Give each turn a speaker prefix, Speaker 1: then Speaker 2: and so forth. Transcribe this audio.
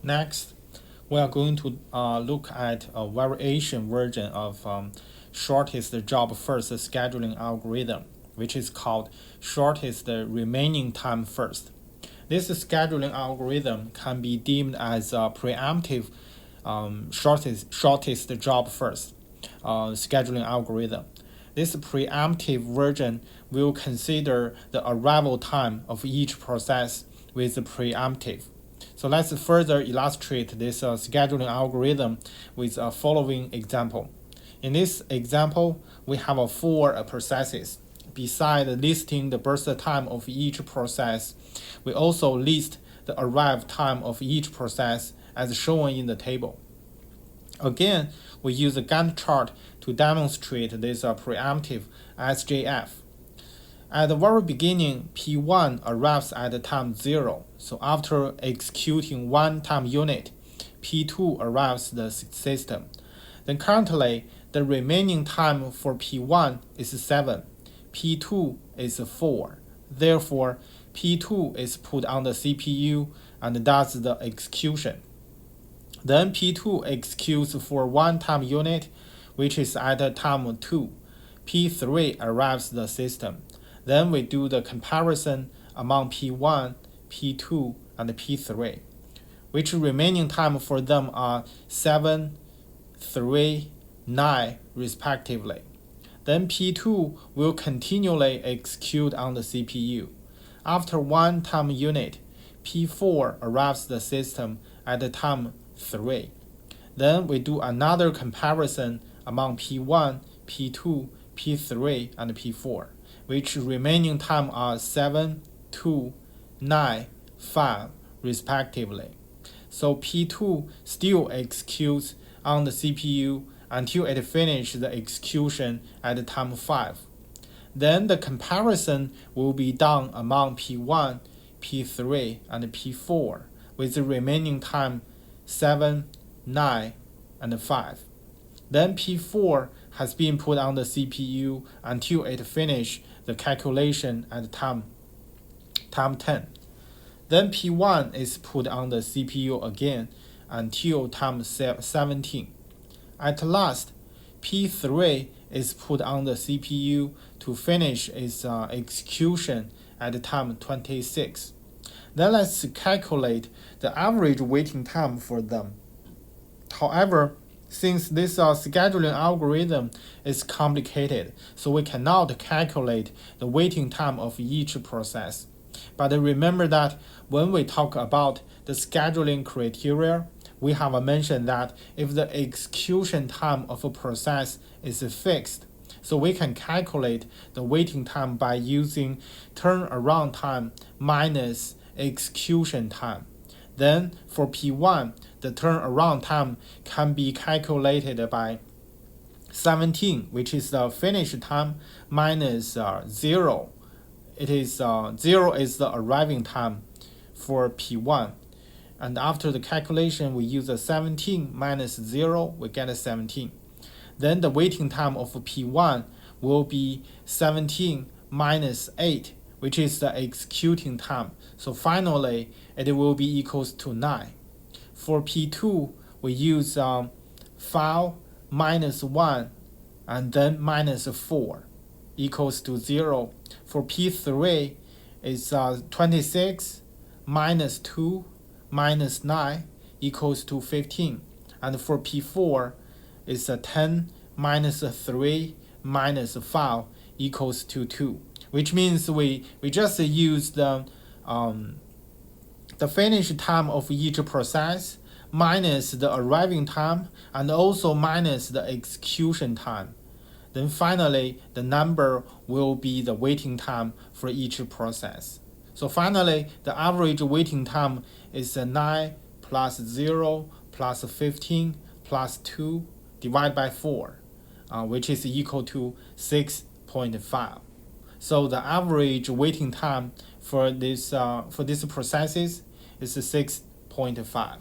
Speaker 1: Next, we are going to look at a variation version of shortest job first scheduling algorithm, which is called shortest remaining time first. This scheduling algorithm can be deemed as a preemptive shortest job first scheduling algorithm. This preemptive version will consider the arrival time of each process with the preemptive. So let's further illustrate this scheduling algorithm with a following example. In this example, we have 4 processes. Besides listing the burst time of each process, we also list the arrive time of each process as shown in the table. Again, we use a Gantt chart to demonstrate this preemptive SJF. At the very beginning, P1 arrives at time 0, so after executing one time unit, P2 arrives the system. Then currently, the remaining time for P1 is 7, P2 is 4. Therefore, P2 is put on the CPU and does the execution. Then P2 executes for one time unit, which is at time 2. P3 arrives the system. Then we do the comparison among P1, P2, and P3, which remaining time for them are 7, 3, 9, respectively. Then P2 will continually execute on the CPU. After one time unit, P4 arrives the system at time 3. Then we do another comparison among P1, P2, P3, and P4, which remaining time are 7, 2, 9, 5, respectively. So P2 still executes on the CPU until it finishes the execution at time 5. Then the comparison will be done among P1, P3, and P4 with the remaining time 7, 9, and 5. Then P4 has been put on the CPU until it finishes the calculation at time 10. Then P1 is put on the CPU again until time 17. At last, P3 is put on the CPU to finish its execution at time 26. Then let's calculate the average waiting time for them. However, since this scheduling algorithm is complicated, so we cannot calculate the waiting time of each process. But remember that when we talk about the scheduling criteria, we have mentioned that if the execution time of a process is fixed, so we can calculate the waiting time by using turnaround time minus execution time. Then for P1, the turnaround time can be calculated by 17, which is the finish time, minus 0. It is 0 is the arriving time for P1. And after the calculation, we use a 17 minus 0, we get a 17. Then the waiting time of P1 will be 17 minus 8, which is the executing time. So finally, it will be equals to 9. For P2, we use 5 minus 1 and then minus 4 equals to 0. For P3, it's 26 minus 2 minus 9 equals to 15. And for P4, it's 10 minus 3 minus 5 equals to 2. Which means we just use the finish time of each process minus the arriving time and also minus the execution time. Then finally, the number will be the waiting time for each process. So finally, the average waiting time is 9 plus 0 plus 15 plus 2 divided by 4, which is equal to 6.5. So the average waiting time for this processes is 6.5.